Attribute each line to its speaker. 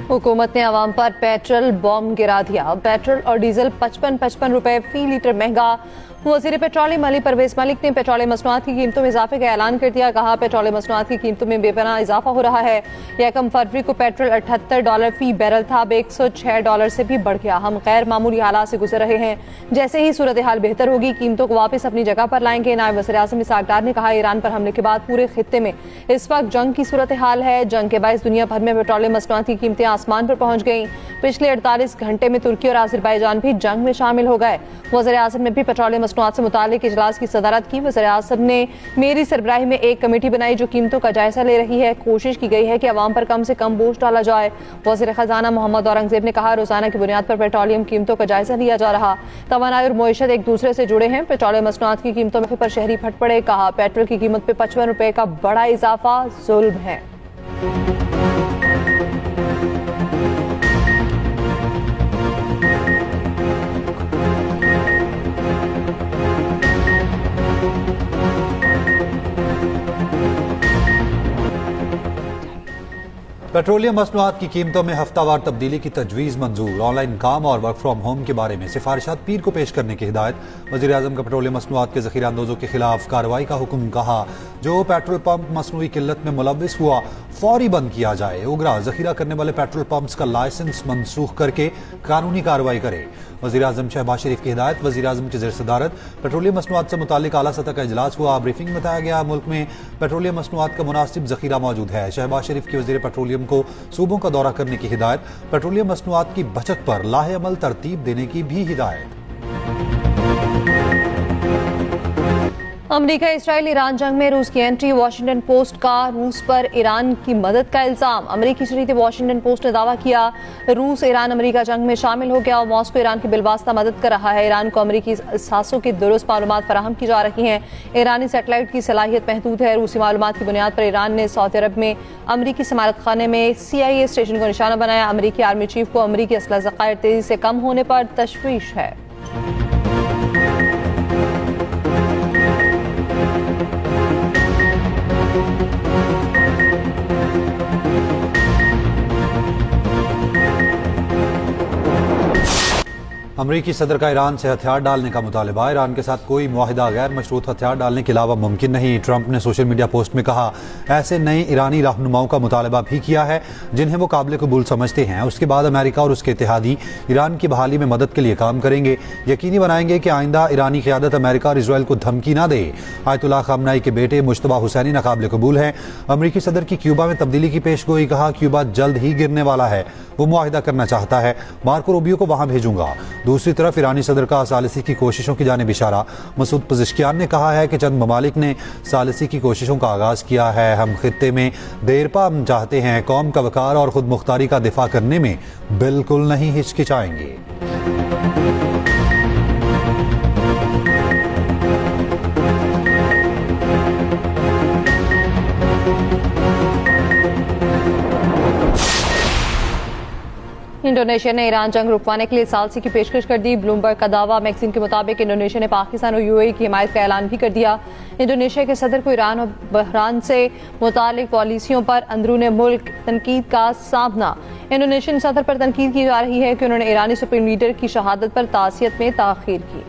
Speaker 1: हुकूमत ने आवाम पर पेट्रोल बॉम्ब गिरा दिया। पेट्रोल और डीजल 55 रुपए फी लीटर महंगा। वज़ीर पेट्रोलियम अली परवेज मलिक ने पेट्रोलियम मसनूआत की कीमतों में इजाफे का ऐलान कर दिया। कहा, पेट्रोलियम मसनूआत की कीमतों में बेपनाह इजाफा हो रहा है। यकम फरवरी को पेट्रोल $78 फी बैरल था, अब $106 से भी बढ़ गया। हम गैर मामूली हालात से गुजर रहे हैं। जैसे ही सूरत हाल बेहतर होगी, कीमतों को वापस अपनी जगह पर लाएंगे। नायब वज़ीर आज़म इसहाक डार ने कहा, ईरान पर हमले के बाद पूरे खित्ते में इस वक्त जंग की सूरत हाल है। जंग के बायस दुनिया भर में पेट्रोलियम मसनूआत की कीमतें आसमान पर पहुंच गई। पिछले 48 घंटे में तुर्की और अज़रबैजान भी जंग में शामिल हो गए। वज़ीर आज़म ने भी पेट्रोलियम मसनूआत से मुताल्लिक इजलास की सदारत की। वज़ीर आज़म ने मेरी सरबराही में एक कमेटी बनाई जो कीमतों का जायजा ले रही है। कोशिश की गई है कि अवाम पर कम से कम बोझ डाला जाए। वज़ीर खजाना मोहम्मद औरंगजेब ने कहा, रोजाना की बुनियाद पर पेट्रोलियम कीमतों का जायजा लिया जा रहा। तवानाई और मईशत एक दूसरे से जुड़े हैं। पेट्रोलियम मसनूआत की कीमतों में पर शहरी फट पड़े। कहा, पेट्रोल की कीमत पे 55 रुपए का बड़ा इजाफा जुल्म है।
Speaker 2: पेट्रोलियम मसनूआत की कीमतों में हफ्तावार तब्दीली की तजवीज़ मंजूर। ऑनलाइन काम और वर्क फ्राम होम के बारे में सिफारिशात पीर को पेश करने की हिदायत। वज़ीर आज़म का पेट्रोलियम मसनूआत के ज़ख़ीरा अंदोज़ों के खिलाफ कार्रवाई का हुक्म। कहा, जो पेट्रोल पंप मसनूई किल्लत में मुलव्विस हुआ फौरी बंद किया जाए। उगरा ज़ख़ीरा करने वाले पेट्रोल पंप्स का लाइसेंस मनसूख करके कानूनी कार्रवाई करे। वज़ीर आज़म शहबाज शरीफ की हिदायत। वज़ीर आज़म की ज़ेर सदारत पेट्रोलियम मसनूआत से मुताल्लिक आला सतह का इजलास हुआ। ब्रीफिंग में बताया गया, मुल्क में पेट्रोलियम मसनूआत का मुनासिब ज़ख़ीरा मौजूद है। शहबाज शरीफ की वज़ीर पेट्रोलियम को सूबों का दौरा करने की हिदायत। पेट्रोलियम मसनूआत की बचत पर लाहे अमल तरतीब देने की भी हिदायत।
Speaker 1: अमरीका इसराइल ईरान जंग में रूस की एंट्री। वाशिंगटन पोस्ट का रूस पर ईरान की मदद का इल्जाम। अमरीकी शरीते वाशिंगटन पोस्ट ने दावा किया, रूस ईरान अमरीका जंग में शामिल हो गया और मॉस्को ईरान की बिलवास्ता मदद कर रहा है। ईरान को अमरीकी सासों की दुरुस्त मालूमात फराहम की जा रही हैं। ईरानी सैटेलाइट की सलाहियत महदूद है। रूसी मालूमात की बुनियाद पर ईरान ने सऊदी अरब में अमरीकी समारत खाने में CIA स्टेशन को निशाना बनाया। अमरीकी आर्मी चीफ को अमरीकी असलहा ज़खायर तेजी से कम होने पर तशवीश है।
Speaker 2: अमरीकी सदर का ईरान से हथियार डालने का मुतालबा। ईरान के साथ कोई मुआहिदा गैर मशरूत हथियार डालने के अलावा मुमकिन नहीं। ट्रंप ने सोशल मीडिया पोस्ट में कहा, ऐसे नए ईरानी रहनुमाओं का मुतालबा भी किया है जिन्हें वो काबिल कबूल समझते हैं। उसके बाद अमेरिका और उसके इत्तेहादी ईरान की बहाली में मदद के लिए काम करेंगे। यकीनी बनाएंगे कि आइंदा ईरानी क़यादत अमेरिका और इसराइल को धमकी ना दे। आयतुल्लाह ख़ामनेई के बेटे मुश्तबा हुसैनी नाकाबिल कबूल हैं। अमरीकी सदर की क्यूबा में तब्दीली की पेशगोई। कहा, क्यूबा जल्द ही गिरने वाला है। वो मुआहिदा करना चाहता है। मार्को रूबियो को वहां भेजूंगा। दूसरी तरफ ईरानी सदर का सालिसी की कोशिशों की जानिब इशारा। मसूद पज़ेश्कियान ने कहा है कि चंद ममालिक ने सालिसी की कोशिशों का आगाज किया है। हम खित्ते में देरपा चाहते हैं। कौम का वकार और खुद मुख्तारी का दिफा करने में बिल्कुल नहीं हिचकिचाएंगे।
Speaker 1: इंडोनेशिया ने ईरान जंग रुकवाने के लिए सालसी की पेशकश कर दी। ब्लूमबर्ग का दावा। मैगजीन के मुताबिक इंडोनेशिया ने पाकिस्तान और UAE की हिमायत का ऐलान भी कर दिया। इंडोनेशिया के सदर को ईरान और बहरान से मुतालिक पॉलिसियों पर अंदरूने मुल्क तनकीद का सामना। इंडोनेशियन सदर पर तनकीद की जा रही है कि उन्होंने ईरानी सुप्रीम लीडर की शहादत पर ताज़ियत में ताख़ीर की।